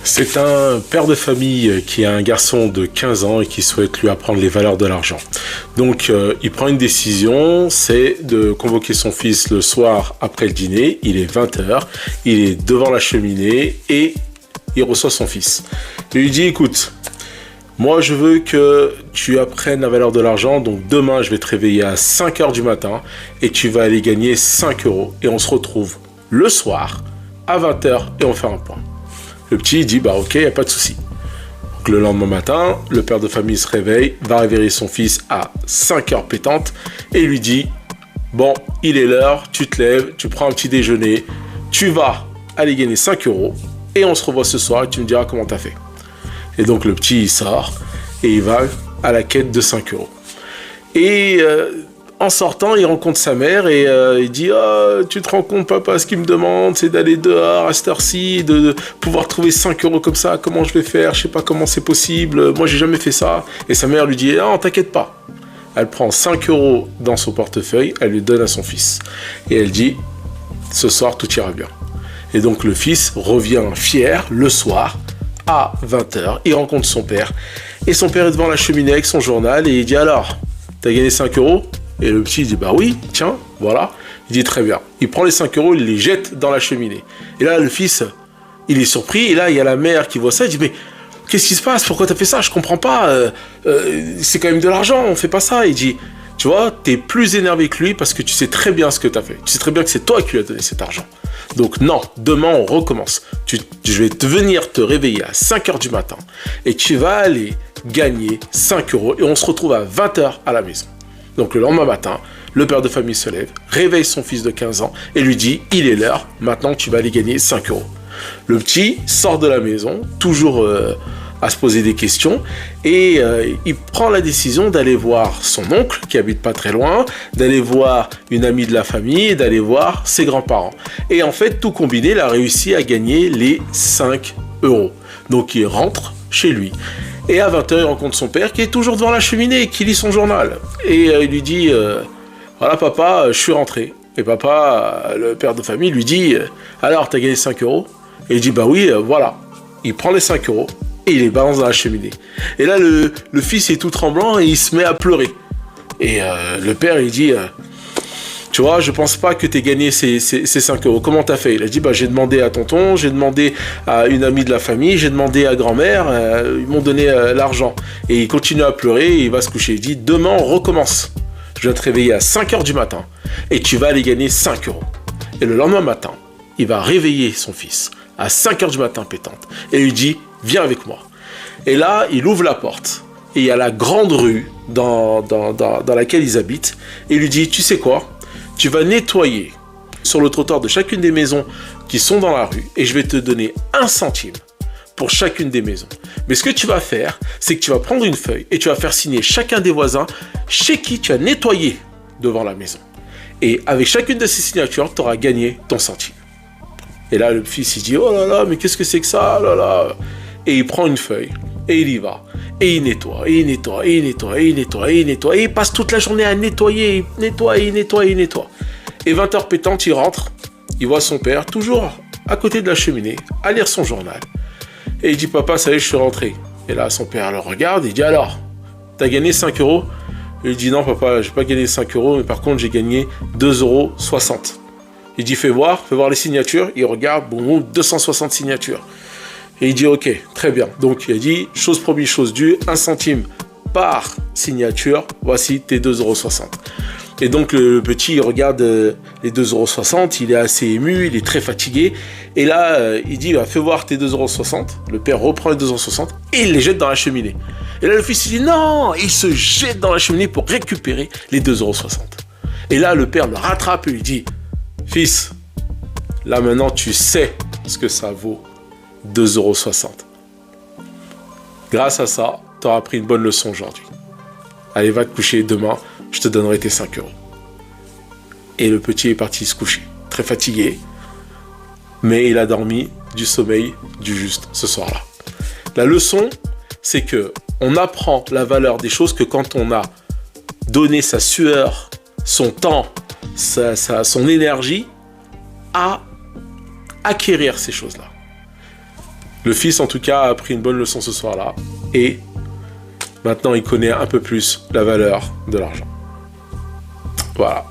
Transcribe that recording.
C'est un père de famille qui a un garçon de 15 ans et qui souhaite lui apprendre les valeurs de l'argent. Donc il prend une décision, c'est de convoquer son fils le soir après le dîner. Il est 20h, il est devant la cheminée et il reçoit son fils. Il lui dit, écoute, moi je veux que tu apprennes la valeur de l'argent, donc demain je vais te réveiller à 5h du matin et tu vas aller gagner 5 euros. Et on se retrouve le soir à 20h et on fait un point. Le petit dit, bah ok, il n'y a pas de souci. Donc le lendemain matin, le père de famille se réveille, va réveiller son fils à 5h pétantes et lui dit, bon, il est l'heure, tu te lèves, tu prends un petit déjeuner, tu vas aller gagner 5 euros et on se revoit ce soir et tu me diras comment t'as fait. Et donc le petit, il sort et il va à la quête de 5 euros. Et en sortant, il rencontre sa mère et il dit, oh, tu te rends compte, papa, ce qu'il me demande, c'est d'aller dehors à cette heure-ci, de pouvoir trouver 5 euros comme ça, comment je vais faire, je sais pas comment c'est possible, moi j'ai jamais fait ça. Et sa mère lui dit, non, t'inquiète pas. Elle prend 5 euros dans son portefeuille, elle lui donne à son fils. Et elle dit, ce soir, tout ira bien. Et donc le fils revient fier le soir, à 20h, il rencontre son père. Et son père est devant la cheminée avec son journal et il dit, alors, t'as gagné 5 euros? Et le petit dit, bah oui, tiens, voilà. Il dit, très bien. Il prend les 5 euros, il les jette dans la cheminée. Et là, le fils, il est surpris. Et là, il y a la mère qui voit ça. Il dit, mais qu'est-ce qui se passe? Pourquoi t'as fait ça? Je comprends pas. C'est quand même de l'argent, on fait pas ça. Il dit, tu vois, t'es plus énervé que lui parce que tu sais très bien ce que t'as fait. Tu sais très bien que c'est toi qui lui as donné cet argent. Donc non, demain, on recommence. Je vais venir te réveiller à 5h du matin. Et tu vas aller gagner 5 euros. Et on se retrouve à 20h à la maison. Donc le lendemain matin, le père de famille se lève, réveille son fils de 15 ans et lui dit, il est l'heure, maintenant tu vas aller gagner 5 euros. Le petit sort de la maison, toujours à se poser des questions, et il prend la décision d'aller voir son oncle, qui habite pas très loin, d'aller voir une amie de la famille, et d'aller voir ses grands-parents. Et en fait, tout combiné, il a réussi à gagner les 5 euros. Donc il rentre chez lui. Et à 20h, il rencontre son père qui est toujours devant la cheminée et qui lit son journal. Et il lui dit, voilà papa, je suis rentré. Et papa, le père de famille, lui dit, alors t'as gagné 5 euros? Et il dit, bah oui, voilà. Il prend les 5 euros et il les balance dans la cheminée. Et là, le fils est tout tremblant et il se met à pleurer. Et le père, il dit, tu vois, je pense pas que t'aies gagné ces 5 euros. Comment t'as fait? Il a dit, bah, j'ai demandé à tonton, j'ai demandé à une amie de la famille, j'ai demandé à grand-mère, ils m'ont donné l'argent. Et il continue à pleurer et il va se coucher. Il dit, demain, on recommence. Je vais te réveiller à 5h du matin et tu vas aller gagner 5 euros. Et le lendemain matin, il va réveiller son fils à 5h du matin pétante et lui dit, viens avec moi. Et là, il ouvre la porte et il y a la grande rue dans laquelle ils habitent et il lui dit, tu sais quoi? Tu vas nettoyer sur le trottoir de chacune des maisons qui sont dans la rue et je vais te donner 1 centime pour chacune des maisons. Mais ce que tu vas faire, c'est que tu vas prendre une feuille et tu vas faire signer chacun des voisins chez qui tu as nettoyé devant la maison. Et avec chacune de ces signatures, tu auras gagné ton centime. Et là, le fils, il dit, oh là là, mais qu'est-ce que c'est que ça? Oh là là. Et il prend une feuille et il y va. Et il nettoie, et il nettoie, et il nettoie, et il nettoie, et il nettoie. Et il passe toute la journée à nettoyer, il nettoie, et il nettoie, et il nettoie. Et 20h pétante, il rentre, il voit son père, toujours à côté de la cheminée, à lire son journal. Et il dit, papa, ça y est, je suis rentré. Et là, son père le regarde, il dit, alors, t'as gagné 5 euros? Et il dit, non, papa, j'ai pas gagné 5 euros, mais par contre, j'ai gagné 2,60 euros. Il dit, fais voir les signatures. Il regarde, bon, 260 signatures. Et il dit, ok, très bien. Donc, il a dit, chose promise, chose due, 1 centime par signature, voici tes 2,60 euros. Et donc, le petit, il regarde les 2,60 euros, il est assez ému, il est très fatigué. Et là, il dit, fais voir tes 2,60 euros. Le père reprend les 2,60 euros et il les jette dans la cheminée. Et là, le fils, il dit, non, il se jette dans la cheminée pour récupérer les 2,60 euros. Et là, le père le rattrape et lui dit, fils, là maintenant, tu sais ce que ça vaut. 2,60 euros. Grâce à ça, tu auras pris une bonne leçon aujourd'hui. Allez, va te coucher, demain, je te donnerai tes 5 euros. Et le petit est parti se coucher, très fatigué, mais il a dormi du sommeil du juste ce soir-là. La leçon, c'est que on apprend la valeur des choses que quand on a donné sa sueur, son temps, son énergie à acquérir ces choses-là. Le fils, en tout cas, a appris une bonne leçon ce soir-là. Et maintenant, il connaît un peu plus la valeur de l'argent. Voilà.